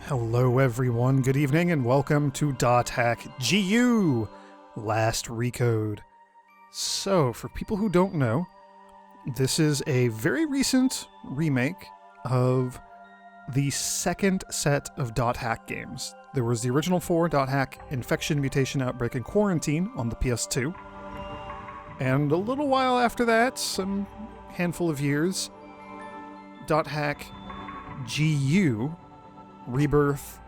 Hello everyone, good evening, and welcome to .hack GU, Last Recode. So, for people who don't know, this is a very recent remake of the second set of .hack games. There was the original four, .hack Infection, Mutation, Outbreak, and Quarantine on the PS2. And a little while after that, some handful of years, .hack GU, Rebirth,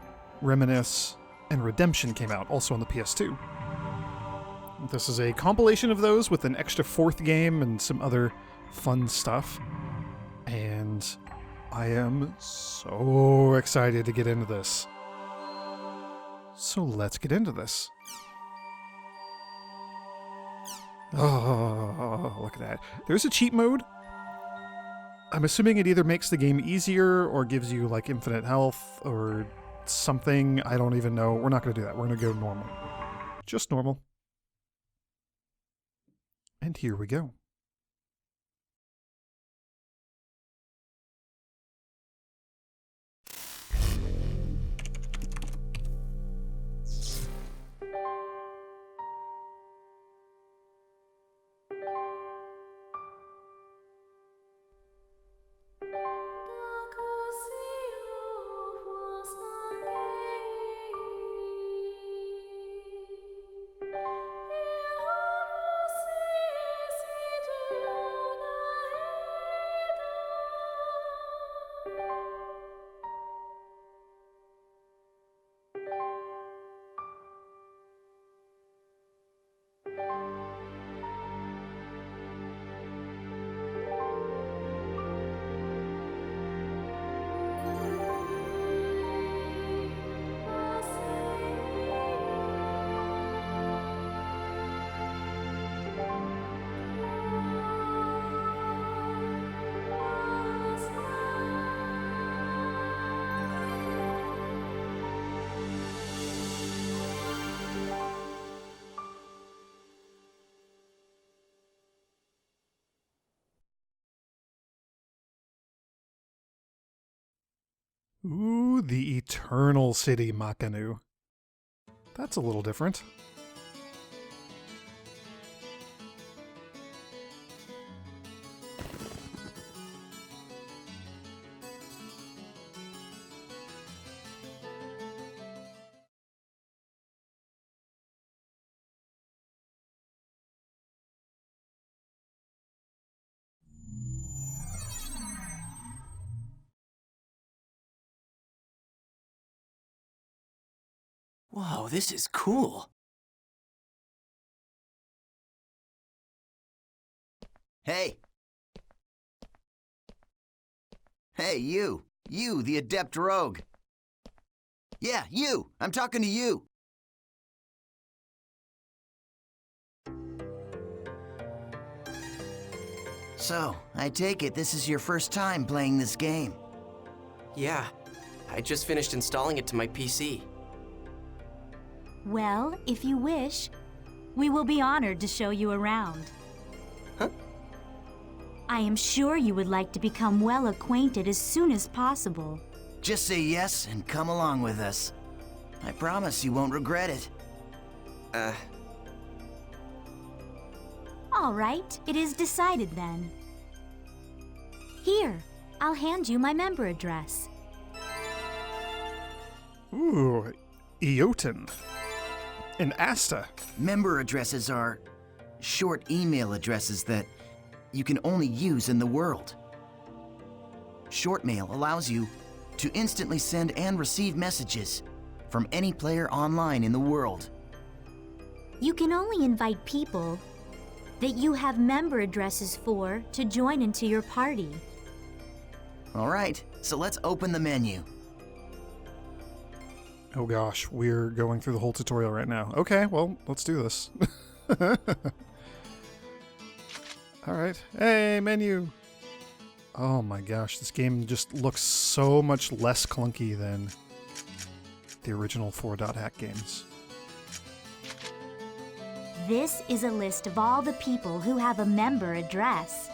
Reminisce, and Redemption came out, also on the PS2. This is a compilation of those with an extra fourth game and some other fun stuff. And I am so excited to get into this. So let's get into this. Oh, look at that. There's a cheat mode. I'm assuming it either makes the game easier or gives you like infinite health or something. I don't even know. We're not going to do that. We're going to go normal. Just normal. And here we go. Ooh, the Eternal City Makanu. That's a little different. Whoa, this is cool. Hey! Hey, you! You, the adept rogue! Yeah, you! I'm talking to you! So, I take it this is your first time playing this game. Yeah, I just finished installing it to my PC. Well, if you wish, we will be honored to show you around. Huh? I am sure you would like to become well acquainted as soon as possible. Just say yes and come along with us. I promise you won't regret it. All right, it is decided then. Here, I'll hand you my member address. Ooh, Eoten. And Asta. Member addresses are short email addresses that you can only use in the world. Short mail allows you to instantly send and receive messages from any player online in the world. You can only invite people that you have member addresses for to join into your party. All right, so let's open the menu. Oh gosh, we're going through the whole tutorial right now. Okay, well, let's do this. Alright, hey, menu! Oh my gosh, this game just looks so much less clunky than the original 4.hack games. This is a list of all the people who have a member address.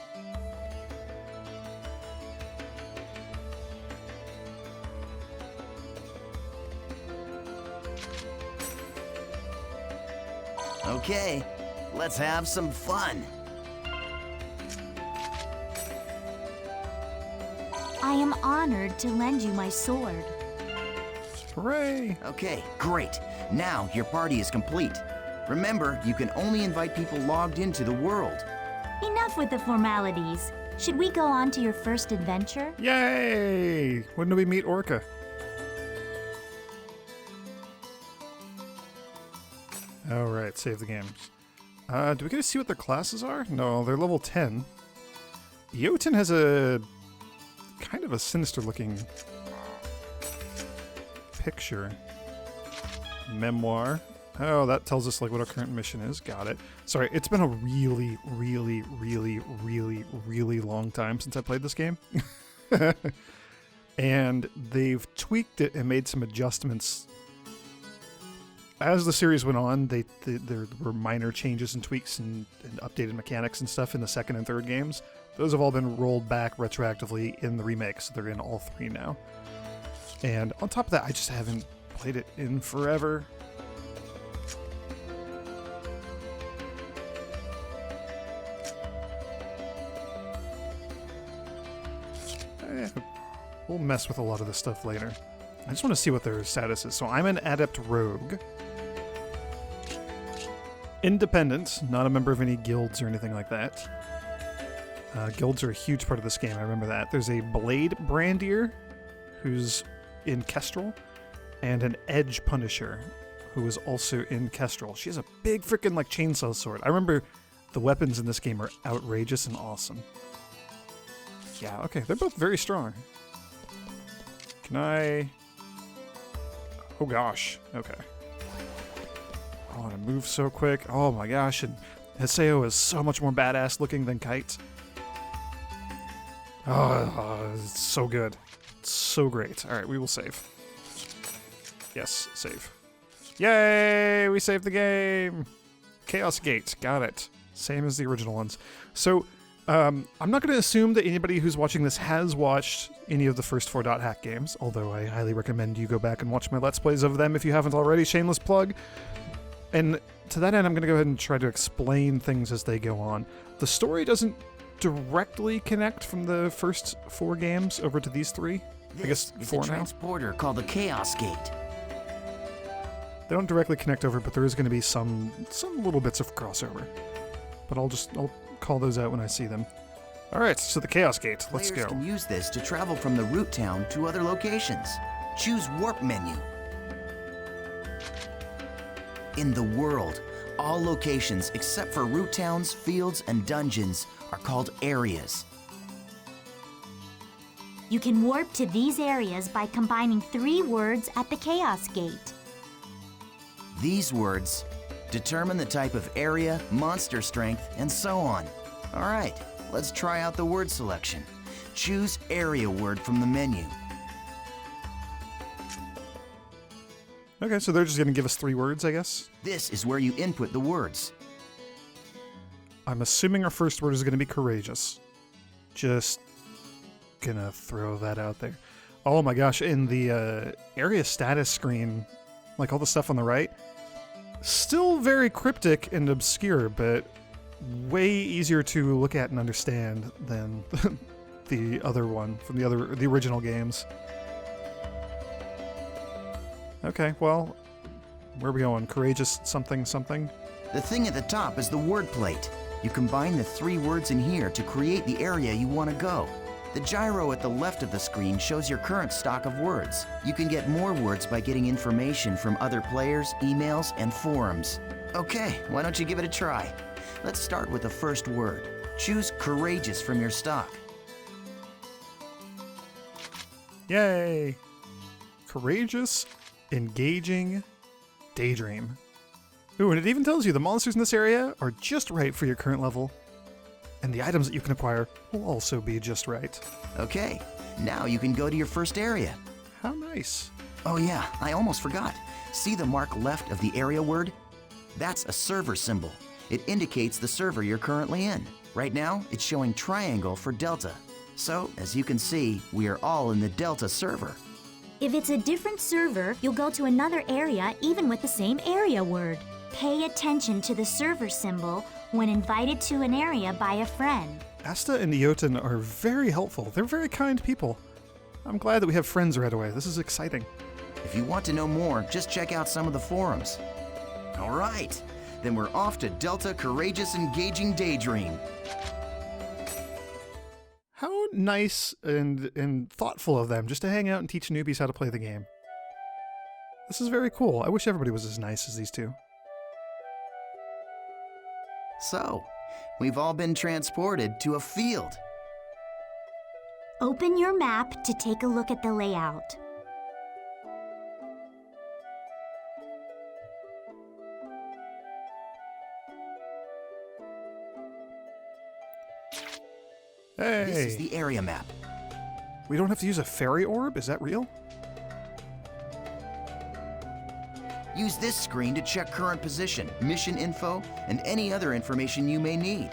Okay, let's have some fun. I am honored to lend you my sword. Hooray! Okay, great. Now your party is complete. Remember, you can only invite people logged into the world. Enough with the formalities. Should we go on to your first adventure? Yay! When do we meet Orca? Alright, save the games. Do we get to see what their classes are? No, they're level 10. Jotun has a kind of a sinister looking picture. Memoir. Oh, that tells us like what our current mission is. Got it. Sorry, it's been a really, really, really, really, really long time since I played this game. And they've tweaked it and made some adjustments. As the series went on, there were minor changes and tweaks and updated mechanics and stuff in the second and third games. Those have all been rolled back retroactively in the remakes. They're in all three now. And on top of that, I just haven't played it in forever. We'll mess with a lot of this stuff later. I just want to see what their status is. So I'm an adept rogue. Independent, not a member of any guilds or anything like that. Guilds are a huge part of this game, I remember that. There's a Blade Brandier, who's in Kestrel, and an Edge Punisher, who is also in Kestrel. She has a big freaking like chainsaw sword. I remember the weapons in this game are outrageous and awesome. Yeah, okay, they're both very strong. Can I... Oh gosh, okay. I want to move so quick. Oh my gosh, and Haseo is so much more badass looking than Kite. Oh, it's so good. It's so great. Alright, we will save. Yes, save. Yay! We saved the game! Chaos Gate, got it. Same as the original ones. So, I'm not going to assume that anybody who's watching this has watched any of the first 4 Dot Hack games, although I highly recommend you go back and watch my Let's Plays of them if you haven't already. Shameless plug. And to that end, I'm going to go ahead and try to explain things as they go on. The story doesn't directly connect from the first 4 games over to these 3. I guess 4 now. This is a transporter called the Chaos Gate. They don't directly connect over, but there is going to be some little bits of crossover. But I'll call those out when I see them. Alright, so the Chaos Gate. Let's go. Players can use this to travel from the root town to other locations. Choose Warp menu. In the world, all locations except for root towns, fields, and dungeons are called areas. You can warp to these areas by combining 3 words at the Chaos Gate. These words determine the type of area, monster strength, and so on. All right, let's try out the word selection. Choose area word from the menu. Okay, so they're just going to give us 3 words, I guess? This is where you input the words. I'm assuming our first word is going to be courageous. Just gonna throw that out there. Oh my gosh, in the area status screen, like all the stuff on the right, still very cryptic and obscure, but way easier to look at and understand than the other one from the original games. Okay, well, where are we going? Courageous something something? The thing at the top is the word plate. You combine the 3 words in here to create the area you want to go. The gyro at the left of the screen shows your current stock of words. You can get more words by getting information from other players, emails, and forums. Okay, why don't you give it a try? Let's start with the first word. Choose courageous from your stock. Yay! Courageous, engaging, daydream. Ooh, and it even tells you the monsters in this area are just right for your current level. And the items that you can acquire will also be just right. Okay, now you can go to your first area. How nice. Oh yeah, I almost forgot. See the mark left of the area word? That's a server symbol. It indicates the server you're currently in. Right now, it's showing triangle for Delta. So, as you can see, we are all in the Delta server. If it's a different server, you'll go to another area even with the same area word. Pay attention to the server symbol when invited to an area by a friend. Asta and Eoten are very helpful. They're very kind people. I'm glad that we have friends right away. This is exciting. If you want to know more, just check out some of the forums. All right, then we're off to Delta Courageous Engaging Daydream. How nice and thoughtful of them just to hang out and teach newbies how to play the game. This is very cool. I wish everybody was as nice as these two. So, we've all been transported to a field. Open your map to take a look at the layout. Hey! This is the area map. We don't have to use a fairy orb? Is that real? Use this screen to check current position, mission info, and any other information you may need.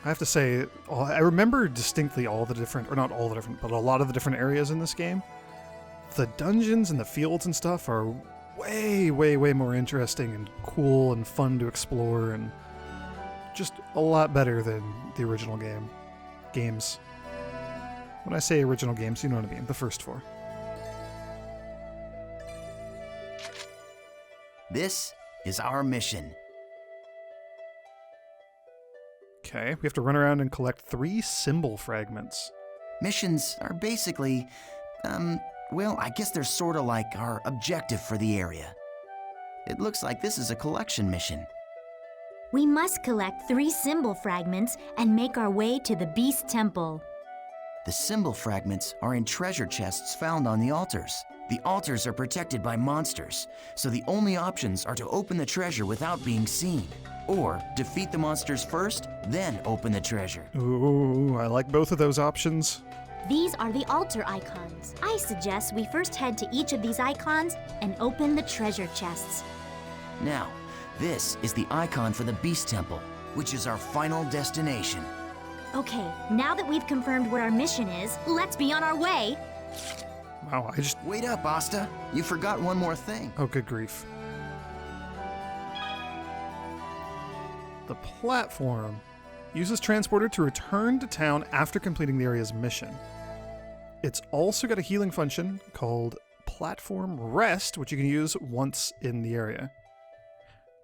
I have to say, I remember distinctly all the different, or not all the different, but a lot of the different areas in this game. The dungeons and the fields and stuff are way, way, way more interesting and cool and fun to explore and just a lot better than the original games. When I say original games, you know what I mean, the first four. This is our mission. Okay, we have to run around and collect 3 symbol fragments. Missions are basically, well, I guess they're sort of like our objective for the area. It looks like this is a collection mission. We must collect 3 symbol fragments and make our way to the Beast Temple. The symbol fragments are in treasure chests found on the altars. The altars are protected by monsters, so the only options are to open the treasure without being seen, or defeat the monsters first, then open the treasure. Ooh, I like both of those options. These are the altar icons. I suggest we first head to each of these icons and open the treasure chests. Now, this is the icon for the Beast Temple, which is our final destination. Okay, now that we've confirmed where our mission is, let's be on our way. Wow, Wait up, Asta. You forgot one more thing. Oh, good grief. The platform uses transporter to return to town after completing the area's mission. It's also got a healing function called Platform Rest, which you can use once in the area.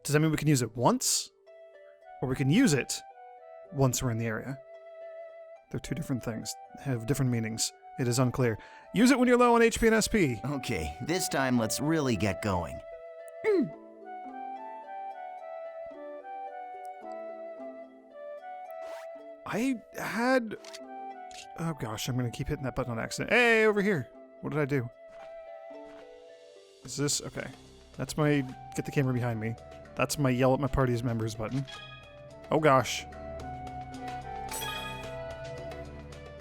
Does that mean we can use it once? Or we can use it once we're in the area? They're two different things, have different meanings. It is unclear. Use it when you're low on HP and SP. Okay, this time let's really get going. I had... Oh gosh, I'm going to keep hitting that button on accident. Hey, over here. What did I do? Is this... Okay. That's my... Get the camera behind me. That's my yell at my party's members button. Oh gosh.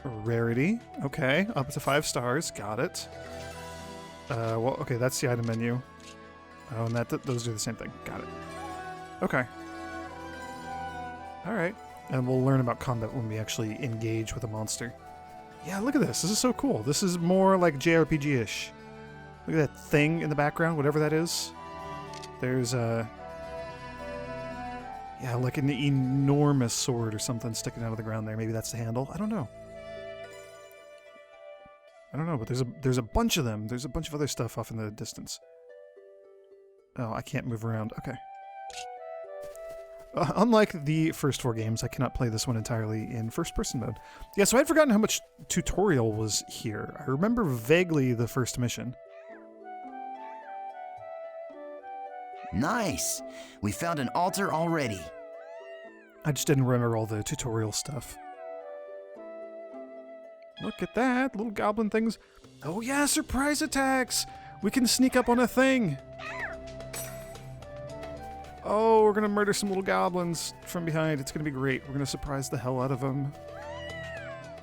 Rarity. Okay, up to 5 stars. Got it. Well, okay, that's the item menu. Oh, and those do the same thing. Got it. Okay. Alright. And we'll learn about combat when we actually engage with a monster. Yeah, look at this. This is so cool. This is more like JRPG-ish. Look at that thing in the background, whatever that is. There's a... Yeah, like an enormous sword or something sticking out of the ground there. Maybe that's the handle. I don't know. But there's a bunch of them. There's a bunch of other stuff off in the distance. Oh, I can't move around. Okay. Unlike the first 4 games, I cannot play this one entirely in first-person mode. Yeah, so I'd forgotten how much tutorial was here. I remember vaguely the first mission. Nice! We found an altar already. I just didn't remember all the tutorial stuff. Look at that, little goblin things. Oh yeah, surprise attacks! We can sneak up on a thing! Oh, we're gonna murder some little goblins from behind. It's gonna be great. We're gonna surprise the hell out of them.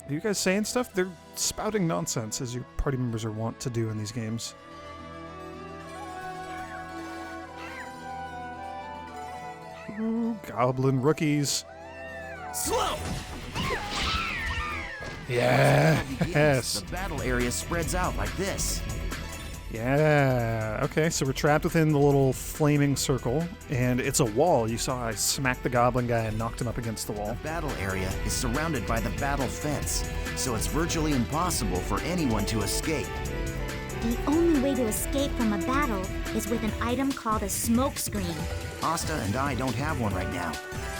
Are you guys saying stuff? They're spouting nonsense, as your party members are wont to do in these games. Ooh, goblin rookies. Slow! Yes! The battle area spreads out like this. Yeah, okay, so we're trapped within the little flaming circle, and it's a wall. You saw I smacked the goblin guy and knocked him up against the wall. The battle area is surrounded by the battle fence, so it's virtually impossible for anyone to escape. The only way to escape from a battle is with an item called a smoke screen. Asta and I don't have one right now,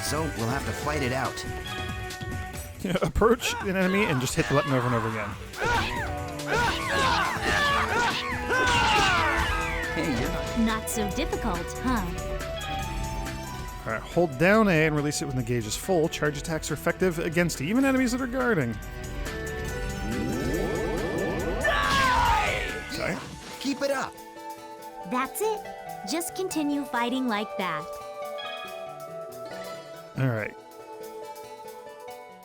so we'll have to fight it out. Approach an enemy and just hit the button over and over again. Hey, you're not... Not so difficult, huh? Alright, hold down A and release it when the gauge is full. Charge attacks are effective against even enemies that are guarding. Okay. Keep it up! That's it. Just continue fighting like that. Alright.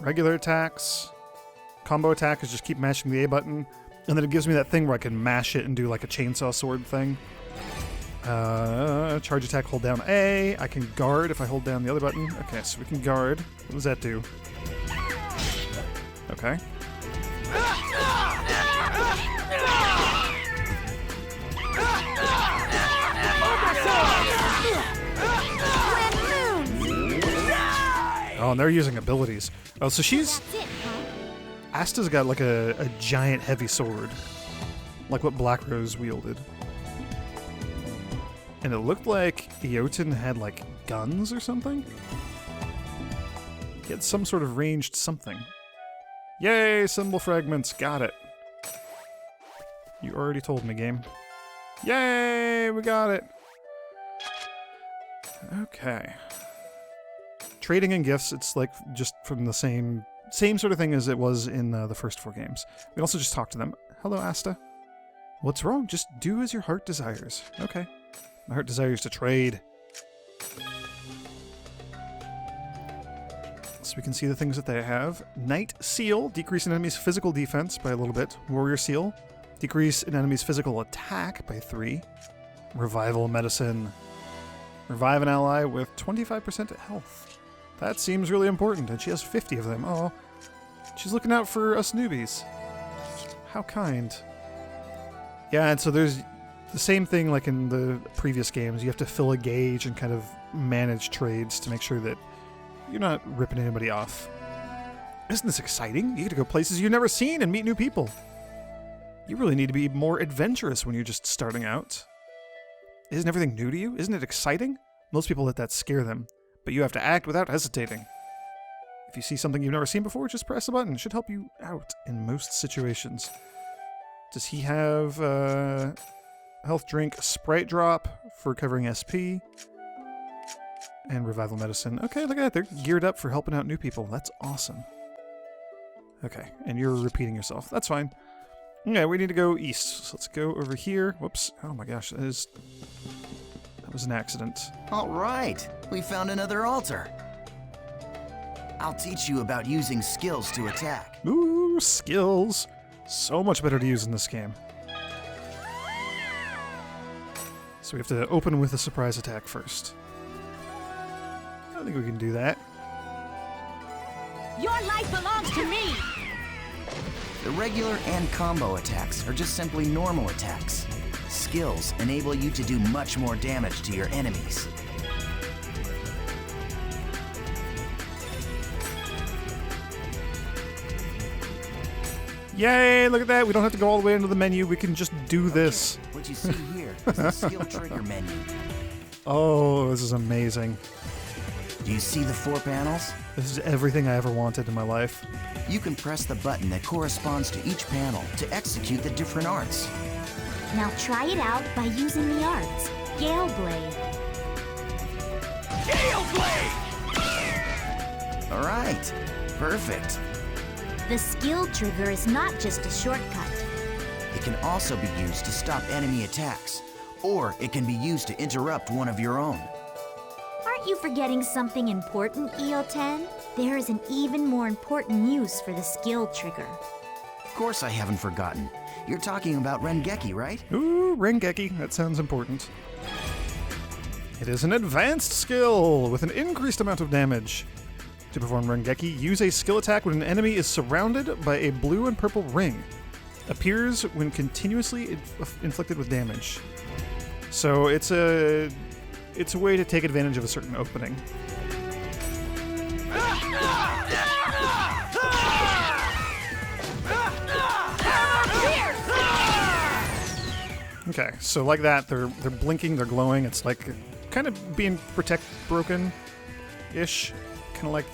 Regular attacks. Combo attack is just keep mashing the A button. And then it gives me that thing where I can mash it and do like a chainsaw sword thing. Charge attack, hold down A. I can guard if I hold down the other button. Okay, so we can guard. What does that do? Okay. Oh, and they're using abilities. Oh, so she's... That's it, huh? Asta's got like a giant heavy sword. Like what Black Rose wielded. And it looked like Eoten had like guns or something? He had some sort of ranged something. Yay, symbol fragments, got it. You already told me, game. Yay, we got it. Okay. Trading and gifts, it's like just from the same sort of thing as it was in the first 4 games. We can also just talk to them. Hello, Asta. What's wrong? Just do as your heart desires. Okay. My heart desires to trade. So we can see the things that they have. Knight Seal, decrease an enemy's physical defense by a little bit. Warrior Seal, decrease an enemy's physical attack by 3. Revival Medicine, revive an ally with 25% health. That seems really important, and she has 50 of them. Oh, she's looking out for us newbies. How kind. Yeah, and so there's the same thing like in the previous games. You have to fill a gauge and kind of manage trades to make sure that you're not ripping anybody off. Isn't this exciting? You get to go places you've never seen and meet new people. You really need to be more adventurous when you're just starting out. Isn't everything new to you? Isn't it exciting? Most people let that scare them, but you have to act without hesitating. If you see something you've never seen before, just press a button. It should help you out in most situations. Does he have health drink, Sprite Drop for recovering SP, and Revival Medicine? Okay, look at that. They're geared up for helping out new people. That's awesome. Okay, and you're repeating yourself. That's fine. Okay, we need to go east. So let's go over here. Whoops. Oh my gosh, that was an accident. All right, we found another altar. I'll teach you about using skills to attack. Ooh, skills. So much better to use in this game. So we have to open with a surprise attack first. I think we can do that. Your life belongs to me! The regular and combo attacks are just simply normal attacks. Skills enable you to do much more damage to your enemies. Yay, look at that. We don't have to go all the way into the menu. We can just do this. Okay, what you see here is the skill trigger menu. Oh, this is amazing. Do you see the 4 panels? This is everything I ever wanted in my life. You can press the button that corresponds to each panel to execute the different arts. Now try it out by using the arts. Gale Blade. Gale Blade! All right, perfect. The skill trigger is not just a shortcut. It can also be used to stop enemy attacks, or it can be used to interrupt one of your own. Aren't you forgetting something important, EO10? There is an even more important use for the skill trigger. Of course I haven't forgotten. You're talking about Rengeki, right? Ooh, Rengeki. That sounds important. It is an advanced skill with an increased amount of damage. To perform Rengeki, use a skill attack when an enemy is surrounded by a blue and purple ring. Appears when continuously inflicted with damage. So it's a way to take advantage of a certain opening. Okay, so like that, they're blinking, they're glowing. It's like kind of being broken-ish. Kind of like,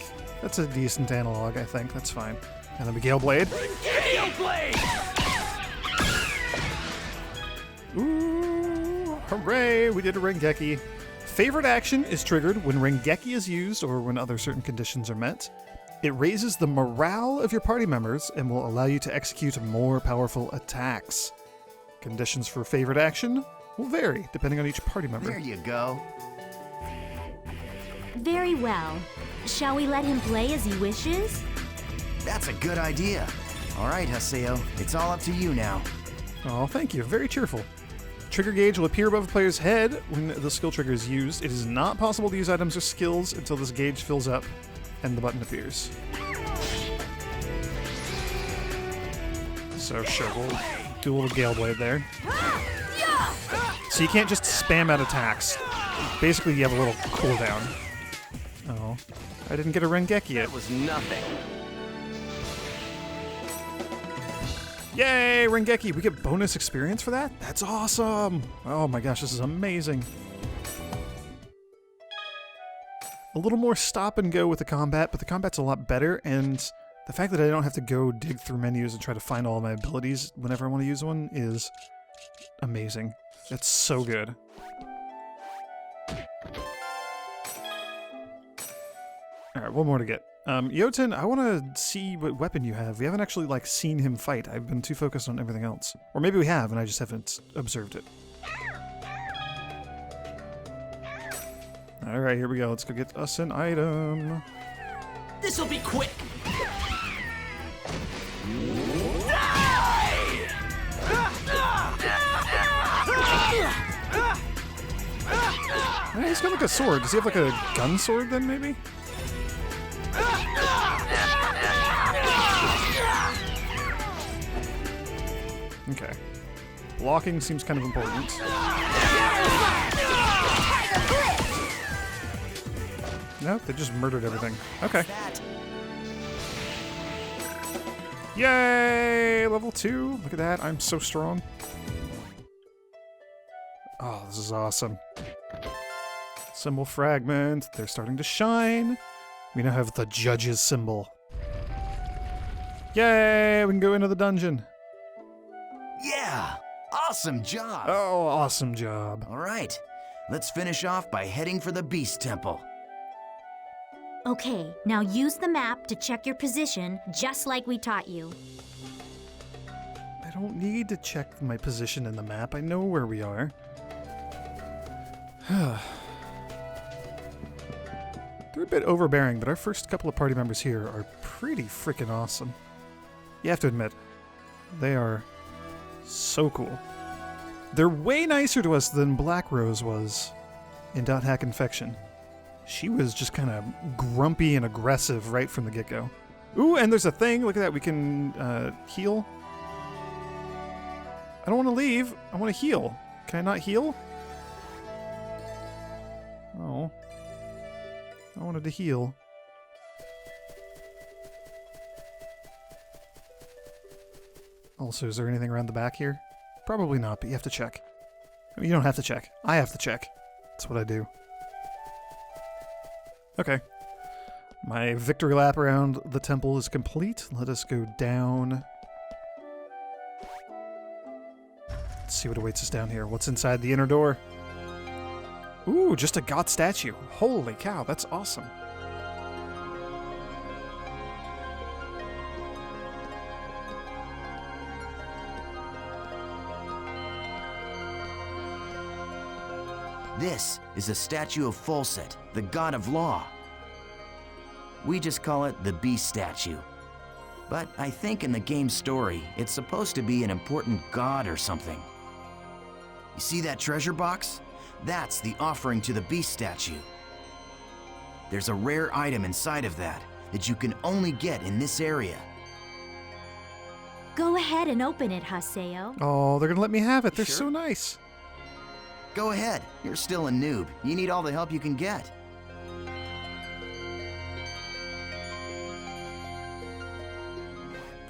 that's a decent analog, I think. That's fine. And then the Gale Blade. Gale Blade! Ooh, hooray, we did a Rengeki. Favorite action is triggered when Rengeki is used or when other certain conditions are met. It raises the morale of your party members and will allow you to execute more powerful attacks. Conditions for favorite action will vary depending on each party member. There you go. Very well. Shall we let him play as he wishes? That's a good idea. All right, Haseo, it's all up to you now. Oh, thank you. Very cheerful. Trigger gauge will appear above the player's head when the skill trigger is used. It is not possible to use items or skills until this gauge fills up and the button appears. So sure, we'll do a little Gale Blade there. So you can't just spam out attacks. Basically, you have a little cooldown. Oh, I didn't get a Rengeki yet. That was nothing. Yay, Rengeki! We get bonus experience for that? That's awesome! Oh my gosh, this is amazing. A little more stop and go with the combat, but the combat's a lot better, and the fact that I don't have to go dig through menus and try to find all of my abilities whenever I want to use one is amazing. It's so good. Alright, one more to get. Jotun, I want to see what weapon you have. We haven't actually, like, seen him fight. I've been too focused on everything else. Or maybe we have, and I just haven't observed it. Alright, here we go. Let's go get us an item. This'll be quick. Hey, he's got, like, a sword. Does he have, like, a gun sword, then, maybe? Okay. Blocking seems kind of important. Nope, they just murdered everything. Okay. Yay! Level 2. Look at that. I'm so strong. Oh, this is awesome. Symbol fragment. They're starting to shine. We now have the judge's symbol. Yay! We can go into the dungeon. Yeah! Awesome job! Oh, awesome job. All right, let's finish off by heading for the Beast Temple. Okay, now use the map to check your position, just like we taught you. I don't need to check my position in the map. I know where we are. They're a bit overbearing, but our first couple of party members here are pretty freaking awesome. You have to admit, they are so cool. They're way nicer to us than Black Rose was in .hack Infection. She was just kind of grumpy and aggressive right from the get-go. Ooh, and there's a thing. Look at that. We can heal. I don't want to leave. I want to heal. Can I not heal? Oh. I wanted to heal. Also, is there anything around the back here? Probably not, but you have to check. I mean, you don't have to check. I have to check. That's what I do. Okay. My victory lap around the temple is complete. Let us go down. Let's see what awaits us down here. What's inside the inner door? Ooh, just a god statue. Holy cow, that's awesome. This is a statue of Folset, the god of law. We just call it the Beast statue. But I think in the game's story, it's supposed to be an important god or something. You see that treasure box? That's the offering to the Beast statue. There's a rare item inside of that you can only get in this area. Go ahead and open it, Haseo. Oh, they're gonna let me have it. They're Sure. so nice. Go ahead. You're still a noob. You need all the help you can get.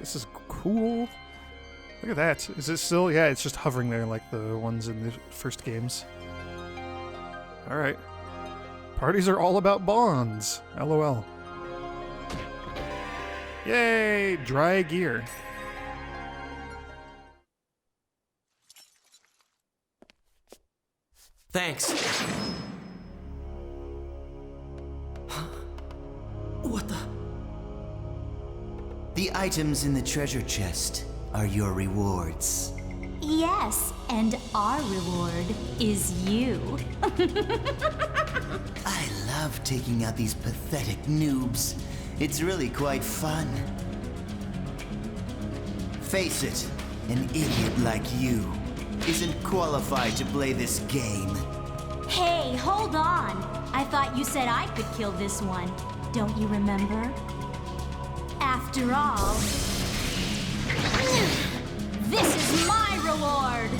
This is cool. Look at that. Is it still? Yeah, it's just hovering there like the ones in the first games. Alright. Parties are all about bonds. LOL. Yay! Dry gear. Thanks. What the? The items in the treasure chest are your rewards. Yes, and our reward is you. I love taking out these pathetic noobs. It's really quite fun. Face it, an idiot like you isn't qualified to play this game. Hey, hold on. I thought you said I could kill this one. Don't you remember? After all, this is my reward!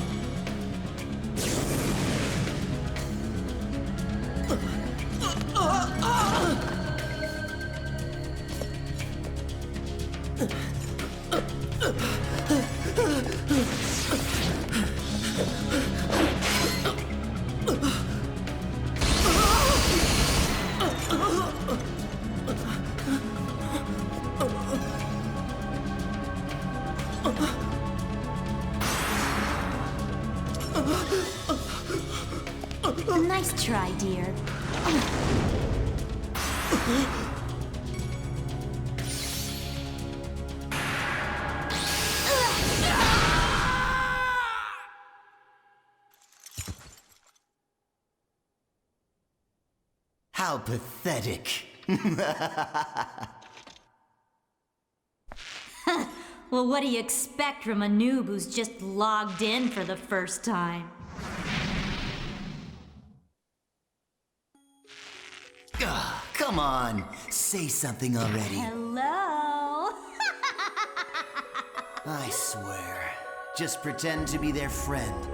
Nice try, dear. How pathetic. Well, what do you expect from a noob who's just logged in for the first time? Ugh, come on, say something already. Hello? I swear, just pretend to be their friend,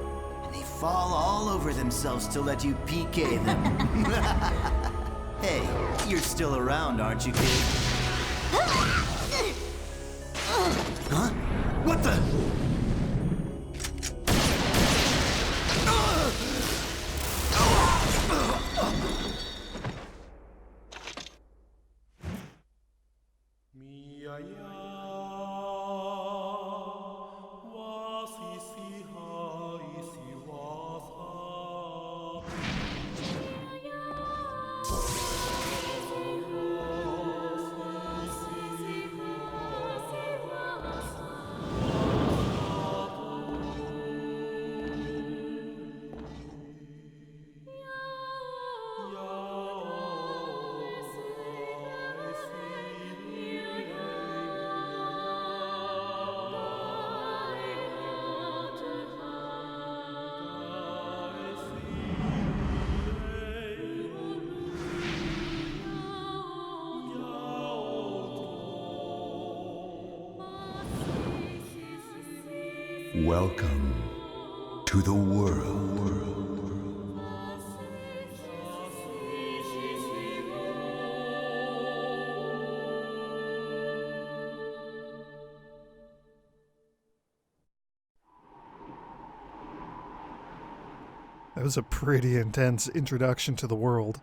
and they fall all over themselves to let you PK them. Hey, you're still around, aren't you, kid? Huh? What the? Welcome to the world. That was a pretty intense introduction to the world.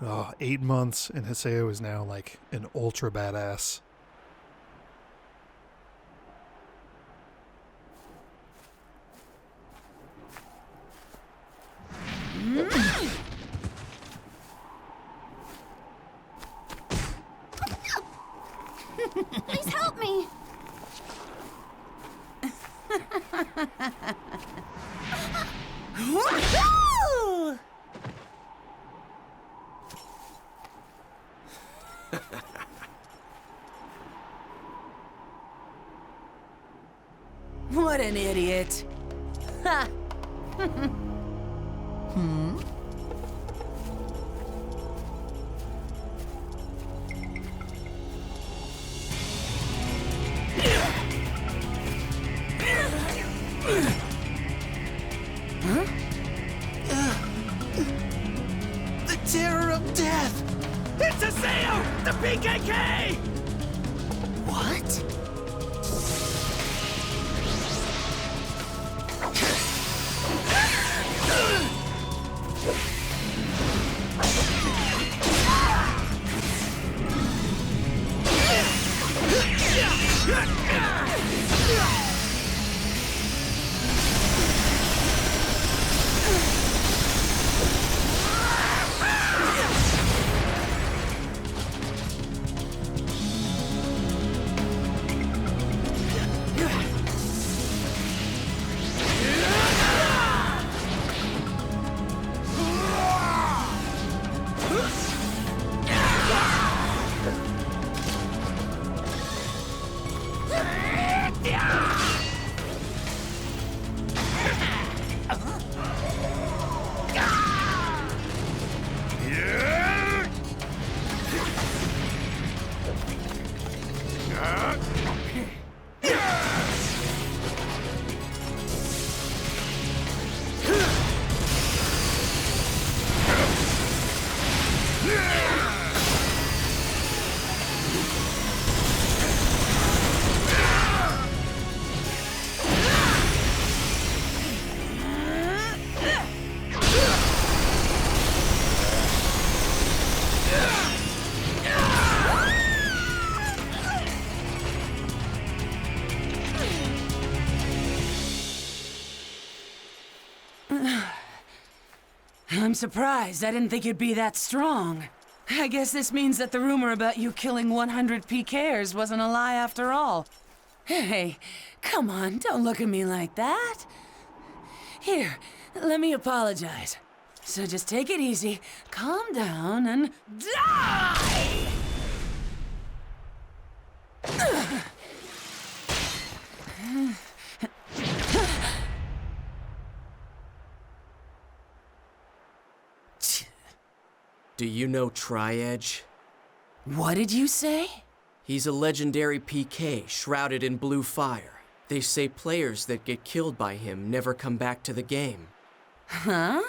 Oh, 8 months, and Haseo is now like an ultra badass. Please help me! Woohoo! What an idiot. Ha! the PKK! What? I'm surprised. I didn't think you'd be that strong. I guess this means that the rumor about you killing 100 PKers wasn't a lie after all. Hey, come on, don't look at me like that. Here, let me apologize. So just take it easy, calm down, and die! Do you know Tri-Edge? What did you say? He's a legendary PK shrouded in blue fire. They say players that get killed by him never come back to the game. Huh?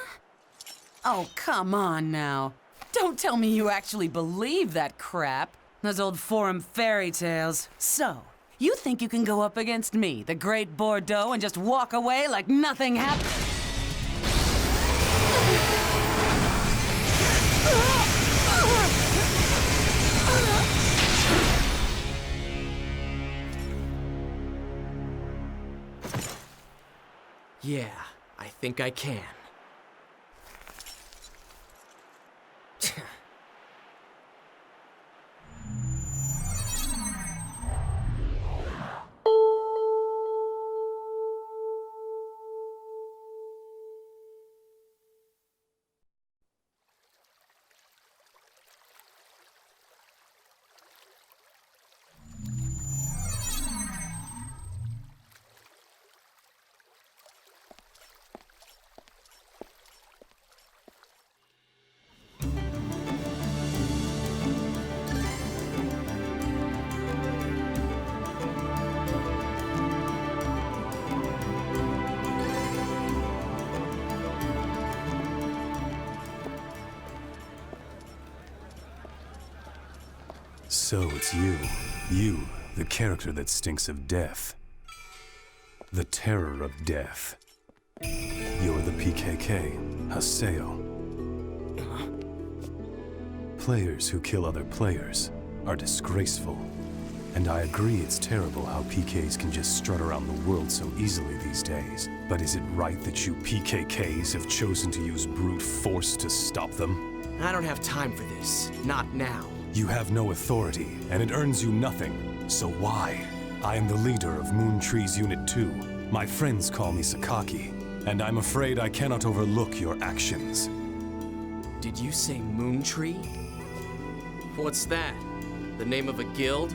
Oh, come on now. Don't tell me you actually believe that crap. Those old forum fairy tales. So, you think you can go up against me, the Great Bordeaux, and just walk away like nothing happened? Yeah, I think I can. So it's you. You, the character that stinks of death. The terror of death. You're the PKK, Haseo. Players who kill other players are disgraceful. And I agree it's terrible how PKs can just strut around the world so easily these days. But is it right that you PKKs have chosen to use brute force to stop them? I don't have time for this. Not now. You have no authority, and it earns you nothing. So why? I am the leader of Moon Tree's Unit 2. My friends call me Sakaki, and I'm afraid I cannot overlook your actions. Did you say Moon Tree? What's that? The name of a guild?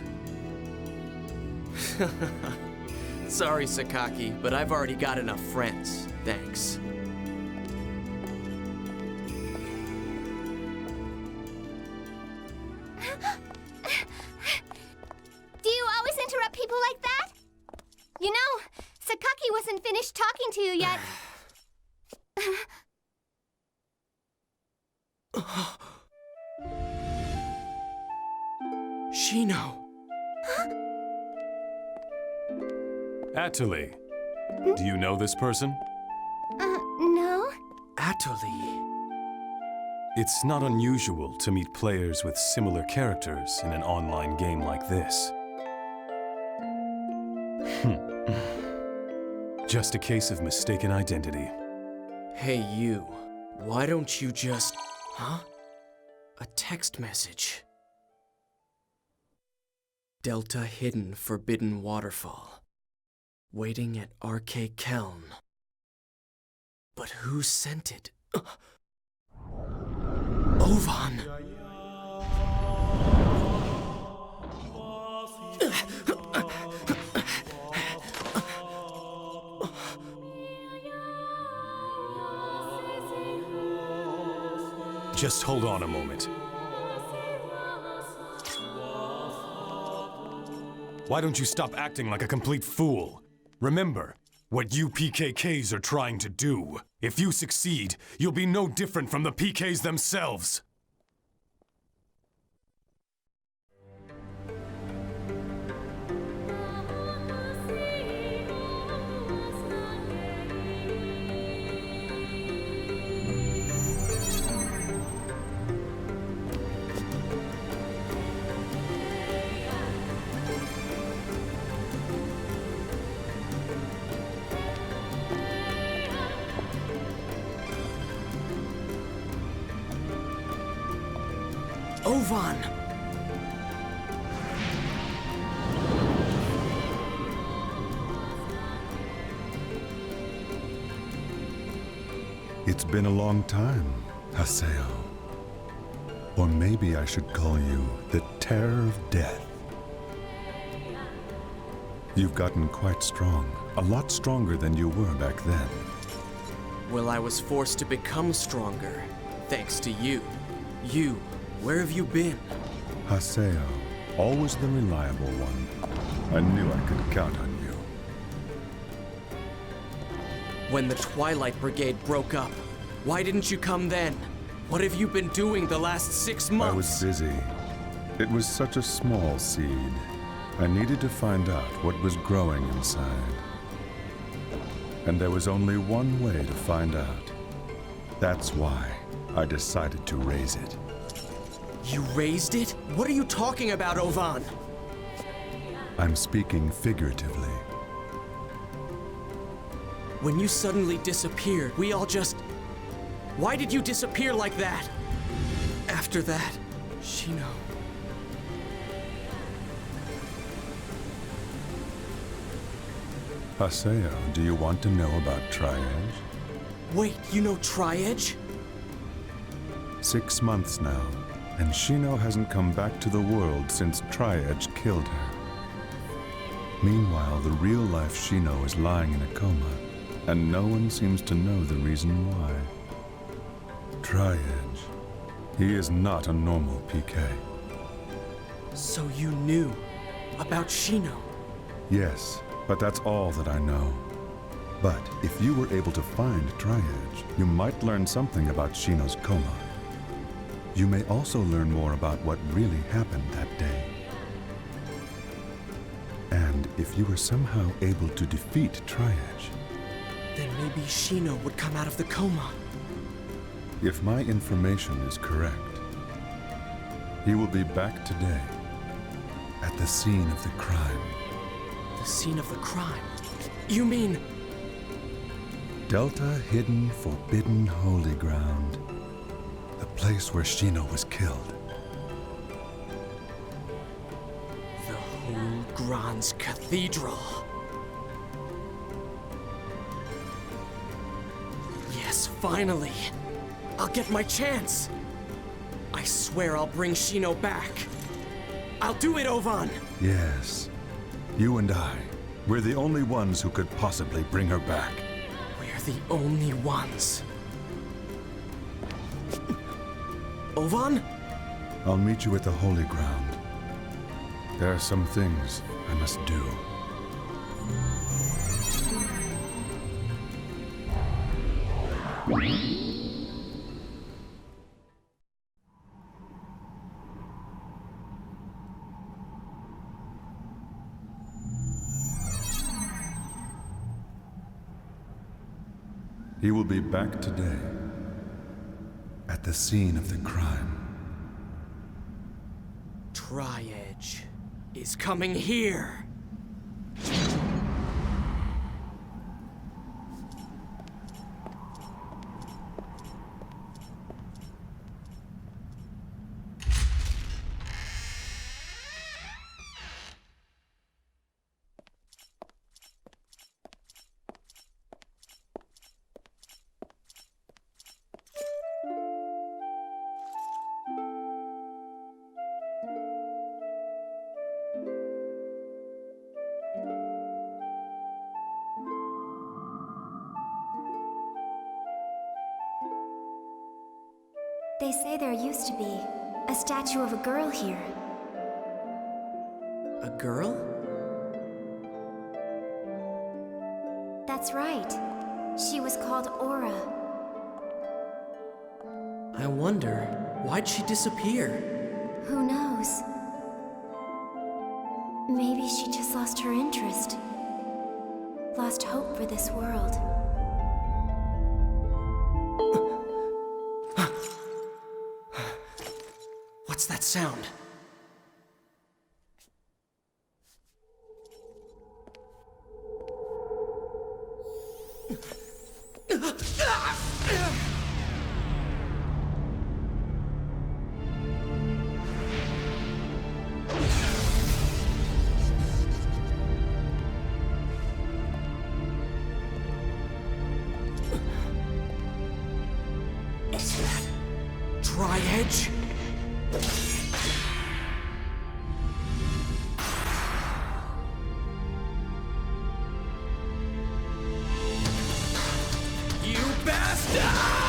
Sorry, Sakaki, but I've already got enough friends. Thanks. Do you always interrupt people like that? You know, Sakaki wasn't finished talking to you yet. Shino. Atuli, do you know this person? No? Atuli. It's not unusual to meet players with similar characters in an online game like this. Just a case of mistaken identity. Hey, you. Why don't you just... Huh? A text message. Delta Hidden Forbidden Waterfall. Waiting at RK Keln. But who sent it? Ovan! Just hold on a moment. Why don't you stop acting like a complete fool? Remember what you PKKs are trying to do. If you succeed, you'll be no different from the PKs themselves. Ovan! It's been a long time, Haseo. Or maybe I should call you the Terror of Death. You've gotten quite strong, a lot stronger than you were back then. Well, I was forced to become stronger, thanks to you. You, where have you been? Haseo, always the reliable one. I knew I could count on you. When the Twilight Brigade broke up, why didn't you come then? What have you been doing the last 6 months? I was busy. It was such a small seed. I needed to find out what was growing inside. And there was only one way to find out. That's why I decided to raise it. You raised it? What are you talking about, Ovan? I'm speaking figuratively. When you suddenly disappeared, we all just... Why did you disappear like that? After that, Shino... Haseo, do you want to know about Tri-Edge? Wait, you know Tri-Edge? 6 months now, and Shino hasn't come back to the world since Tri-Edge killed her. Meanwhile, the real-life Shino is lying in a coma, and no one seems to know the reason why. Tri-Edge, he is not a normal PK. So you knew about Shino? Yes, but that's all that I know. But if you were able to find Tri-Edge, you might learn something about Shino's coma. You may also learn more about what really happened that day. And if you were somehow able to defeat Tri-Edge, Then maybe Shino would come out of the coma. if my information is correct, he will be back today at the scene of the crime. The scene of the crime? You mean... Delta Hidden Forbidden Holy Ground. The place where Shino was killed. the whole Grand's Cathedral? Yes, finally! I'll get my chance! I swear I'll bring Shino back. I'll do it, Ovan! Yes. You and I. We're the only ones who could possibly bring her back. We're the only ones. Ovan? I'll meet you at the Holy Ground. There are some things I must do. He will be back today, at the scene of the crime. Tri-Edge is coming here. They say there used to be a statue of a girl here. A girl? That's right. She was called Aura. I wonder, why'd she disappear? Who knows? Maybe she just lost her interest. Lost hope for this world. What's that sound? Is that Tri-Edge? You bastard!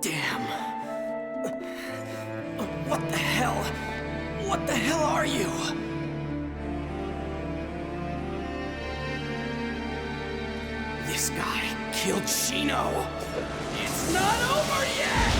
Damn. What the hell? What the hell are you? This guy killed Shino. It's not over yet!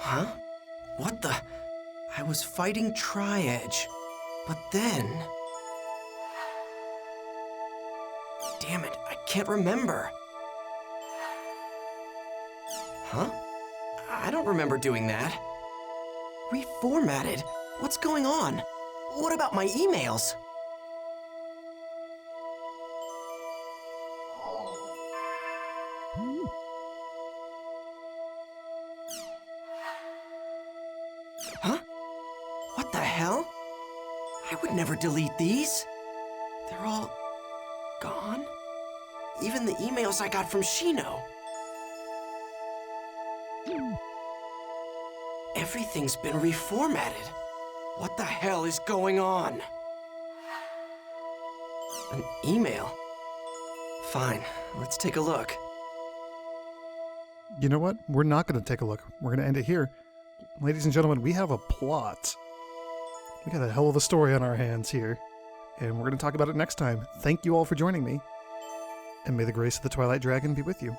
Huh? What the? I was fighting Tri-Edge. But then... Damn it, I can't remember. Huh? I don't remember doing that. Reformatted? What's going on? What about my emails? Huh? What the hell? I would never delete these. They're all gone? Even the emails I got from Shino. Everything's been reformatted. What the hell is going on? An email? Fine, let's take a look. You know what? We're not going to take a look. We're going to end it here. Ladies and gentlemen, we have a plot. We got a hell of a story on our hands here, and we're going to talk about it next time. Thank you all for joining me, and may the grace of the Twilight Dragon be with you.